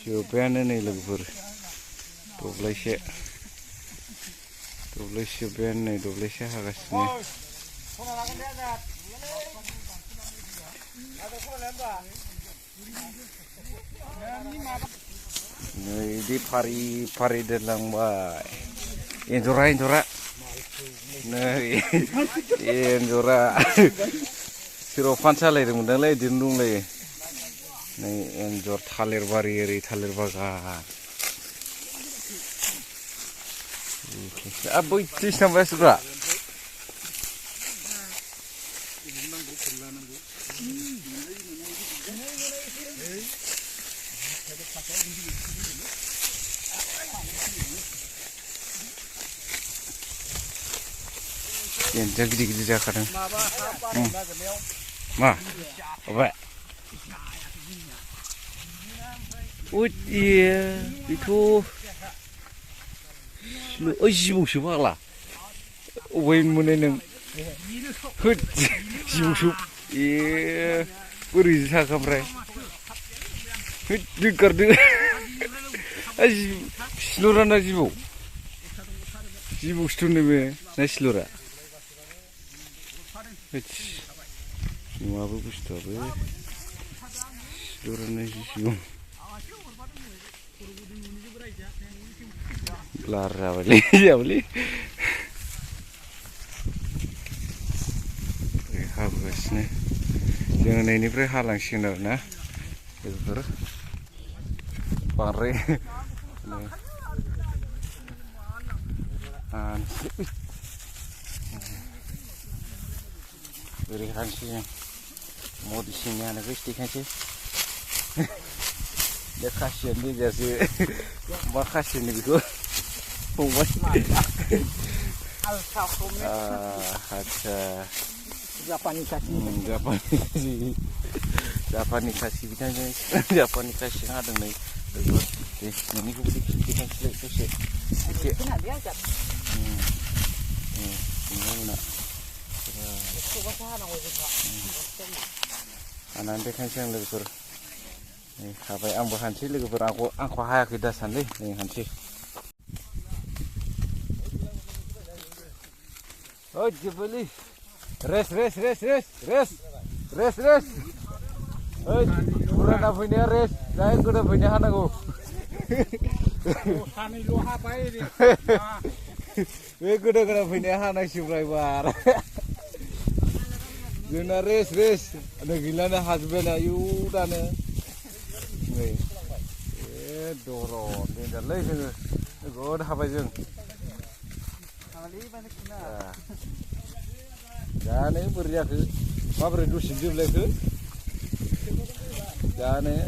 जोब्बायानो नै लोगोफोर दब्लायसे जोब्बायानो नै दब्लायसे हागासिनो नै बिदि फारि फारि दोनलांबाय एन्जरा नै एन्जरा सोरबा फान सालायदोंमोनदांलै बिदिनो दंलायो नै एन्जर थालिर बारि ओरै थालिर बागान बैथिं थांबायसोब्रा एन्जर गिदिर जाखादों मा अबे iya itu जिबौसो फाग्ला अबे मोनो नों होद जिबौसो बोरैसो थाखो ओमफ्राय होद दोगारदो सिलराना जिबौसोथ' नैबे ना सिलरा माबो बुस्थुआबो सिलराना जिबौ Kelar jabalnya habis nih jangan ini pre halang sinar nah itu pare beri hangsnya mau di sini anak guys sih dia kasihan dia sih makasih nih gitu Japanikasi bitanya Japanikasi ada nih ini gue bikin itu sih nanti kan siang lebih nih apa yang bahan sih lebih aku hayak kita sandi nih hansi oh jebeli res oh kurang apa ini res saya udah punya anak aku sana lu apa ini gue udah punya anak si Braibar guna res ada gila nih husband ayu dan nih dorong ini dan lagi gue udah apa jeng जाने बुरजाखौ माबोरै दसे जोबलायखो जानोलै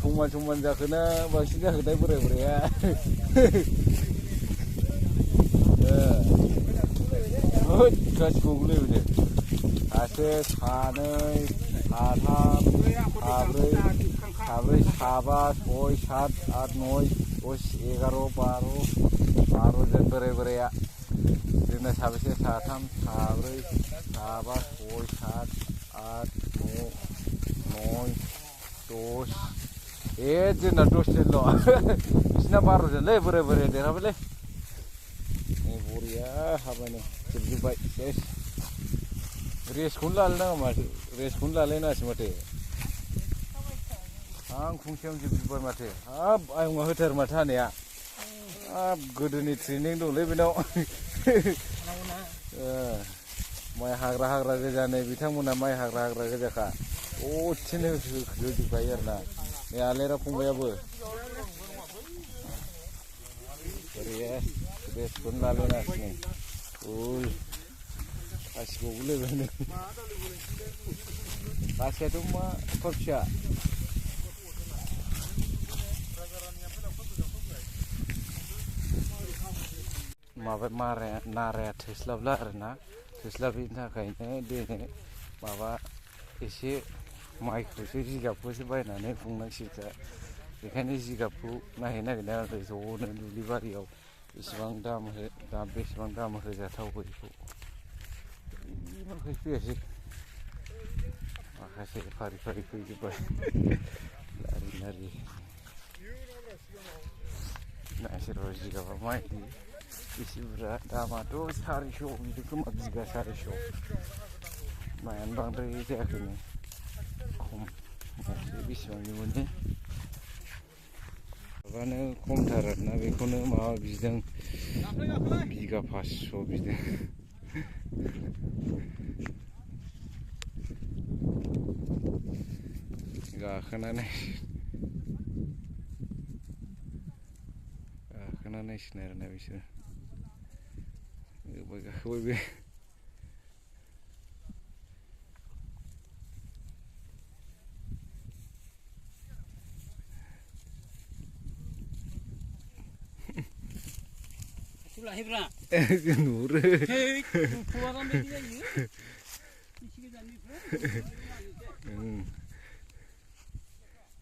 समान जाखोना बांसिन जाखोथाय बोराया होद गासिबो गोलैबोदो सासे सानै साथाम साब्रै साबा सय सात आठ नय 10 11 12 जन बोराया जोंना साबेसे साथाम साब्रै साबा सय सात आठ नय 10 जोंना 10 जनल' बिसिना 12 जनलै बोराय देरहाबायलै बरिया हाबायनो जोबजोब्बाय सेस रेस्टखौनो लालाय नाङा माथो रेस्टखौनो लालायनाङासै माथो आं फंसेयावनो जोबजोब्बाय माथो हाब आयंआ होथार माथो हानाया हाब गोदोनि ट्रेनिं दंलै बेनाव माइ हाग्रा गोजा नै बिथांमोना माइ हाग्रा गोजाखा दसेनो होजोबखायो आरोना नै आलेरा फंबायाबो रेस्टखौनो लालायनाङासै नै गासिबो गोलैबायनो गासियाथ' मा एफा फिसा माबा नाराया थोस्लाबला आरोना थोस्लाबिनि थाखायनो दिनै माबा एसे माइखौसो जिगाबखौसो बायनानै बुंनांसिगोन बेखायनो जिगाबखौ नागिरदों आरो ज'नो दुब्लि बारियाव बेसेबां दाम होजाथाव बेखौ फैयासै माखासे फारि फारि फैजोब्बाय लारि लारि नायसोर जिगाबा माइदि बेसे बुरजा दामाथ' 400 बिदि खोमा बिगा 400 माइआनो बांद्राय जायाखैनो खम बेसेबांनि मोनो माबानो खमथार आरोना बेखौनो माबा बिदों बिगा 500 बिदों गाखोनानै नायसिनो आरोना बिसोर गाखोबाय बे नुहुरो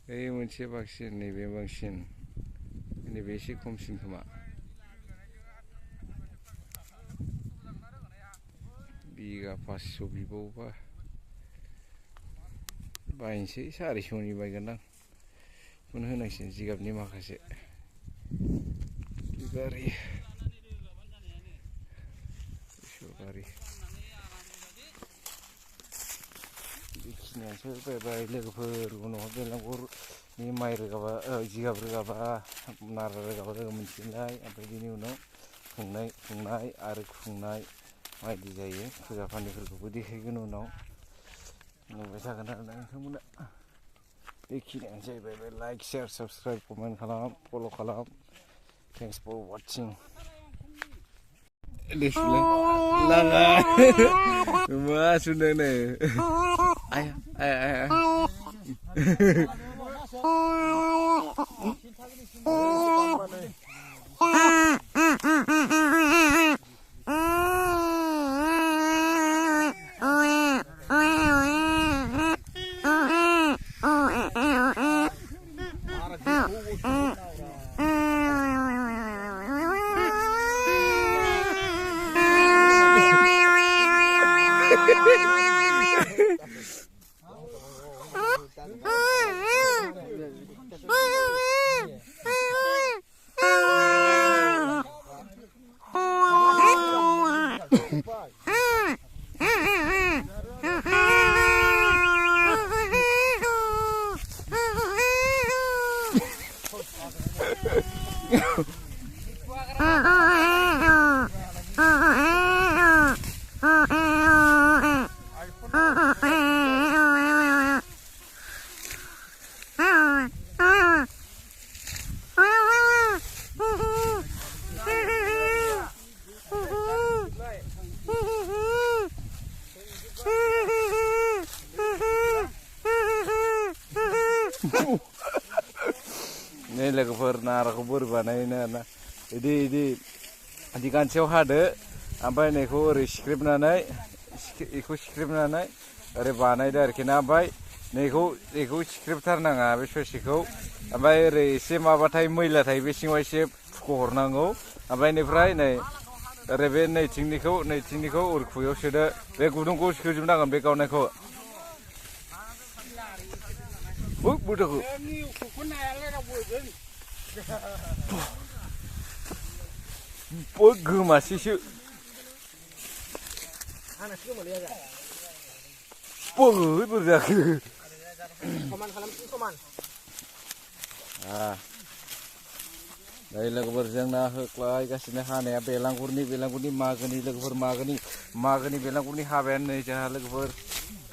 ओइ मोनसे बांसिन नैबे बांसिन नैबे एसे खमसिन खोमा बिगा 500 बिबावोबा बायनोसै 400नि बायगोन आं बेखौनो होनांसिगोन जिगाबनि माखासे गारि गारि बेखिनियानोसै बायबाय लोगोफोर उनाव बेलांगुरनि माइ रोगाबा जिगाब रोगाबा नारा रोगाबा लोगो मोनसिगोनलाय ओमफ्राय बिनि उनाव खुंनाय आरो खुंनाय माबायदि जायो फुजा फानिफोरखौबो देखायगोन उनाव नुबाय थागोन आरोना नोंथांमोना बेखिनियानो जाहैबाय लाइक शेयार साबस्क्राइब कमेन्ट खालाम फल' खालाम थेंक्स फर वाचिं लागा मा सुनदों नो आया Ini logofor narakku baनायनो ना इदि गानसेयाव हादो ओमफ्राय नैखौ ओरै सिख्रेबनानै ओरै बानायदो आरोखि ना ओमफ्राय नैखौ सिख्रेबथारनाङा बे ससेखौ ओमफ्राय ओरै एसे माबाथाय मैला थायो बे सिङाव एसे फुख' हरनांगौ ओमफ्राय बेनिफ्राय नै ओरै बे नैथिंनिखौ ओरै खुगायाव सोदो बे गुदुंखौ सोजोबनांगोन बे गावनायखौ बुदोखौ गोमासैसो बुरजाखो समान खालामसै समान दायो लोगोफोर जोंना होख्लायगासिनो हानाया बेलांगुरनि मागोनि लोगोफोर मागोनि बेलांगुरनि हाबायानो नै जोंहा लोगोफोर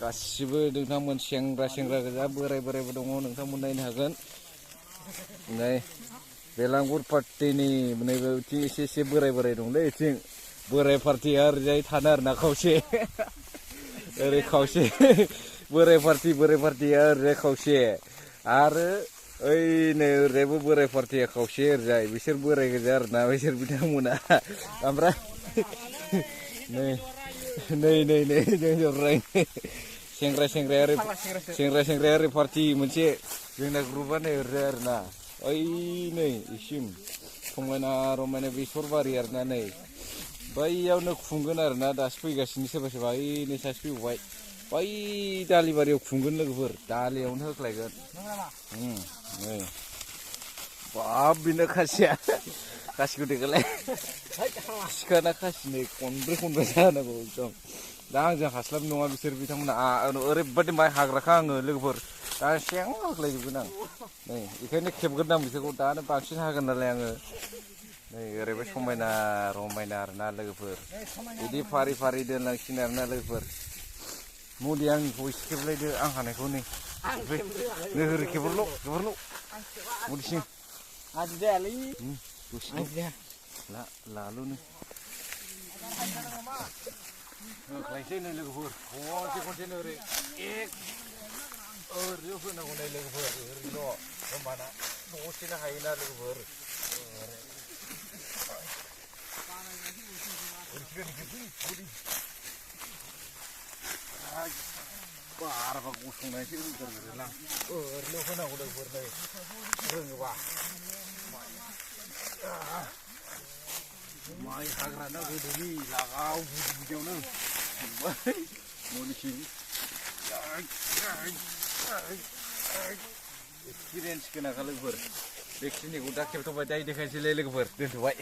गासिबो नोंथांमोन सेंग्रा गोजा बोरायबो दङ नोंथांमोन नायनो हागोन नै बेलांगुर पार्टिनि नैबे बिथिं एसे बोराय दंलै बिथिं बोराय पार्टिया ओरैजाय थानो आरोना खावसे ओरै खावसे बोराय पार्टिया ओरैजाय खावसे आरो ओइ नै ओरैजायबो बोराय पार्टिया खावसे ओरैजाय बिसोर बोराय गोजा आरोना बिसोर बिथांमोना ओमफ्राय नै जों सेंग्रा ओरै पार्टि मोनसे जोंना ग्रुपआ नै ओरैजाय आरोना ओइ नै इसिम समायना रमायना बेसर बारि आरोना नै बैयावनो खुंगोन आरोना दासो फैगासिनो सोरबा ओइ नै सासे फैबावबाय बै दालिबारियाव खुंगोन लोगोफोर दालियावनो होख्लायगोन नै बाब बेनो खासिया खासिखौ देगालाय सिखाना खासिनै खनब्रै जानांगौ एकदम दा आंजों हास्लाबनाय नङा बिसोर बिथांमोना ओरैबादि माइ हाग्राखा आङो लोगोफोर दा सें होख्लायजोबगोन आं नै बेखायनो खेबग्रोदां बिसोरखौ दानो बांसिन हागोन नालाय आङो नै ओरैबायदि समायना रमायना आरोना लोगोफोर बिदि फारि फारि दोनलांसिगोन आरोना लोगोफोर मुलि आंनिखौ एसे खेबलायदो आं हानायखौ नै ओरै खेबहरल' मुलिसिं दसेल' लाल'नो होख्लायसै नै लोगोफोर खनसेनो ओरै ओरैनो होनांगौ नै लोगोफोर ओरैल' होमबाना दसेनो हायोना लोगोफोर बाराबा गसंनायसो रोंगोरलां ओरैनो होनांगौ लोगोफोर नै रोङोबा माइ हाग्राना गोदोनि लागाव गुदियावनो मुलिसिं एक्सपिरियेन्स गोनांखा लोगोफोर बेखिनिखौ दा खेबथ'बाय दाय देखायसैलै लोगोफोर दोनथ'बाय